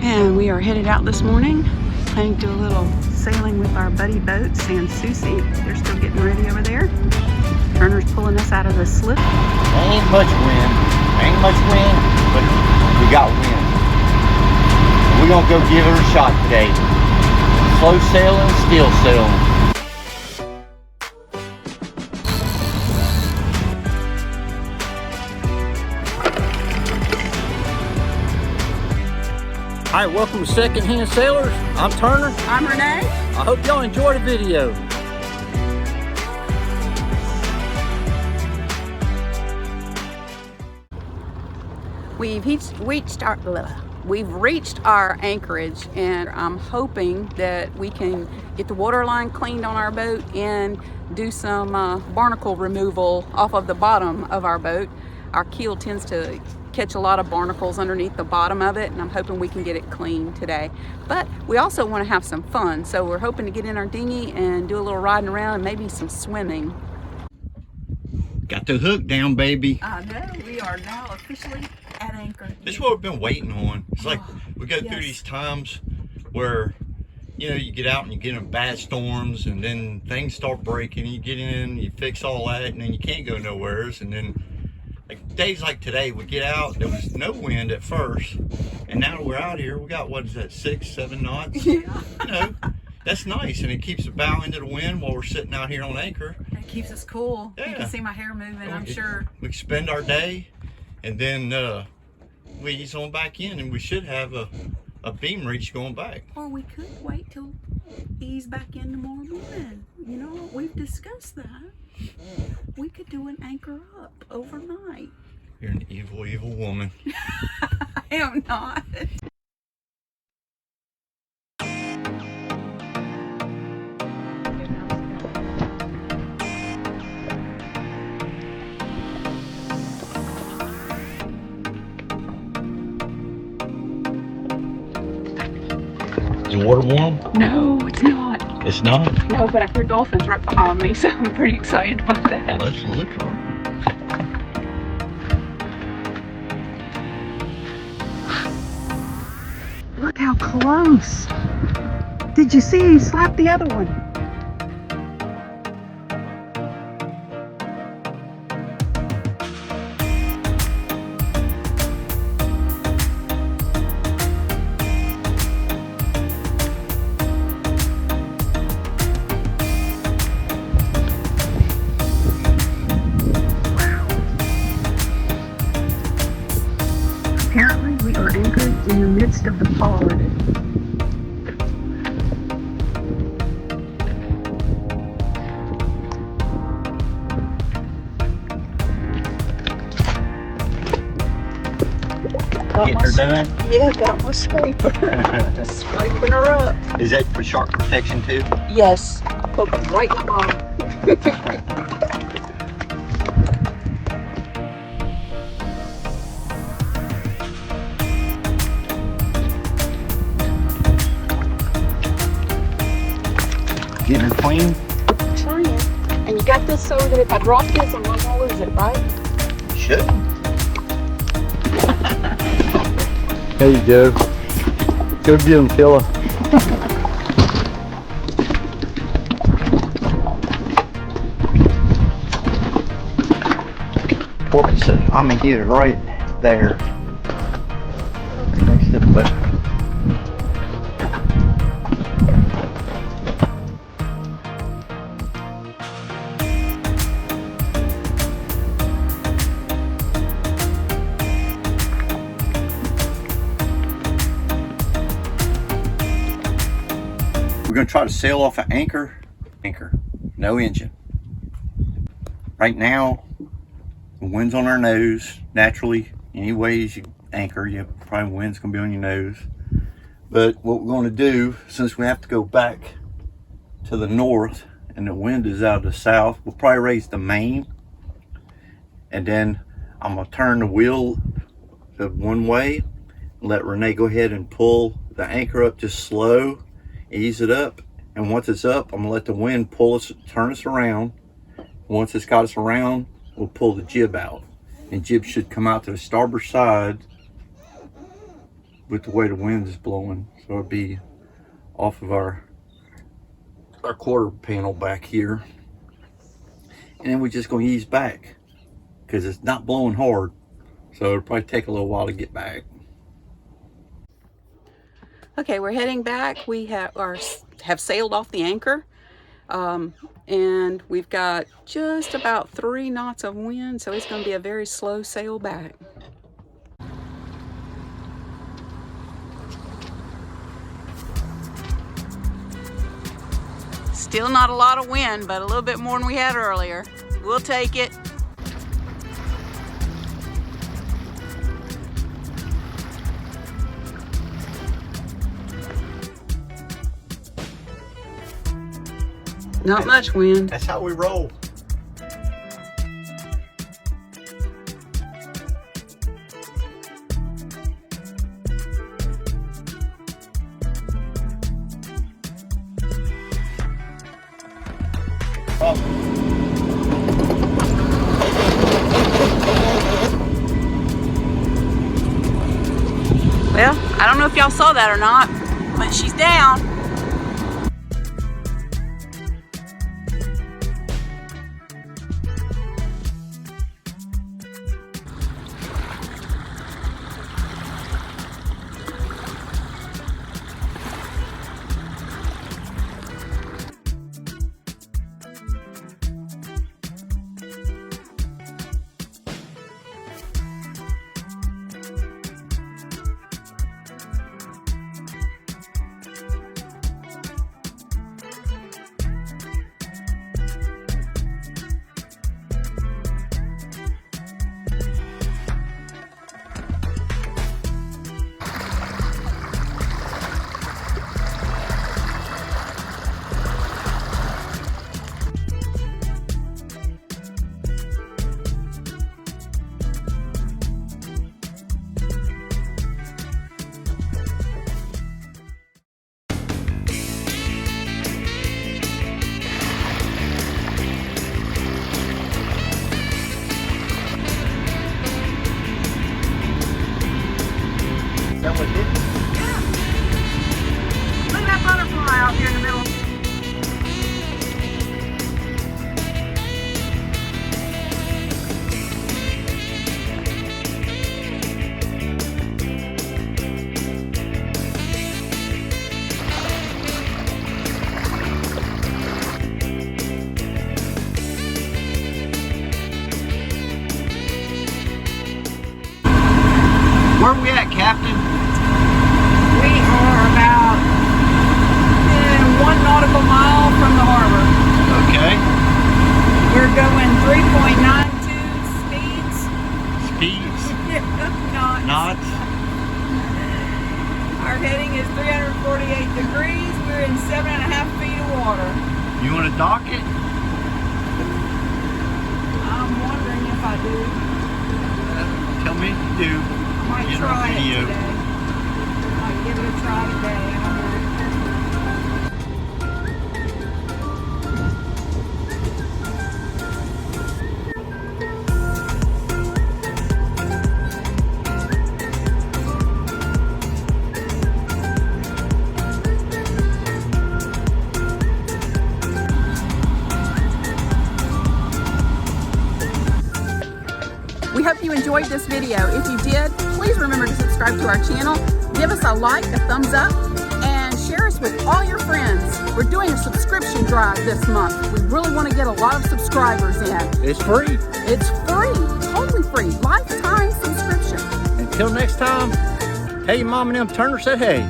And we are headed out this morning, planning to do a little sailing with our buddy boat, San Souci. They're still getting ready over there. Turner's pulling us out of the slip. Ain't much wind, but we got wind. We're gonna go give it a shot today. Slow sailing, still sailing. Hi, welcome to Secondhand Sailors. I'm Turner. I'm Renee. I hope y'all enjoy the video. We've reached our anchorage, and I'm hoping that we can get the water line cleaned on our boat and do some barnacle removal off of the bottom of our boat. Our keel tends to catch a lot of barnacles underneath the bottom of it, and I'm hoping we can get it clean today. But we also want to have some fun, so we're hoping to get in our dinghy and do a little riding around and maybe some swimming. Got the hook down, baby. I know, we are now officially at anchor. This is what we've been waiting on. It's like we go through these times where, you know, you get out and you get in bad storms, and then things start breaking. You get in, you fix all that, and then you can't go nowheres. And then like days like today, we get out, there was no wind at first, and now we're out here, we got, what is that, 6-7 knots? Yeah. You know, that's nice, and it keeps the bow into the wind while we're sitting out here on anchor. It keeps us cool. Yeah. You can see my hair moving, I'm sure. We spend our day, and then we ease on back in, and we should have a beam reach going back. Or we could wait till ease back in tomorrow morning. You know, we've discussed that. We could do an anchor up overnight. You're an evil, evil woman. I am not. Is the water warm? No, it's not. It's not? No, but I hear dolphins right behind me, so I'm pretty excited about that. Let's look for them. Look how close. Did you see he slapped the other one? Apparently we are anchored in the midst of the pod. Getting her done? Yeah, got my scraper. Just scraping her up. Is that for shark protection too? Yes, poking right in the bottom. Getting her clean? Trying. And you got this so that if I drop this, I'm not gonna lose it, right? Should. There you go. Go get him, fella. I'm gonna get it right there. Next to the boat. We're gonna try to sail off an anchor, no engine. Right now, the wind's on our nose. Naturally, any ways you anchor, you probably wind's gonna be on your nose. But what we're gonna do, since we have to go back to the north and the wind is out of the south, we'll probably raise the main, and then I'm gonna turn the wheel to one way, let Renee go ahead and pull the anchor up just slow, ease it up, and once it's up, I'm gonna let the wind pull us, turn us around. Once it's got us around, we'll pull the jib out, and jib should come out to the starboard side with the way the wind is blowing. So it'll be off of our quarter panel back here. And then we're just going to ease back because it's not blowing hard. So it'll probably take a little while to get back. Okay, we're heading back. We have sailed off the anchor. And we've got just about 3 knots of wind, so it's going to be a very slow sail back. Still not a lot of wind, but a little bit more than we had earlier. We'll take it. Not much wind. That's how we roll. Well, I don't know if y'all saw that or not, but she's down. That was it? Yeah. Look at that butterfly out here in the middle. Where we at, Captain? We are about 1 nautical mile from the harbor. Okay. We're going 3.92 speeds. Speeds? Knots. Knots? Our heading is 348 degrees. We're in 7.5 feet of water. You want to dock it? I'm wondering if I do. Tell me if you do. I might Get try on it video. today. I might give it a try today. I don't know. We hope you enjoyed this video. If you did, please remember to subscribe to our channel, give us a like, a thumbs up, and share us with all your friends. We're doing a subscription drive this month. We really want to get a lot of subscribers in. It's free. It's free, totally free, lifetime subscription. Until next time, tell your mom and them Turner said hey.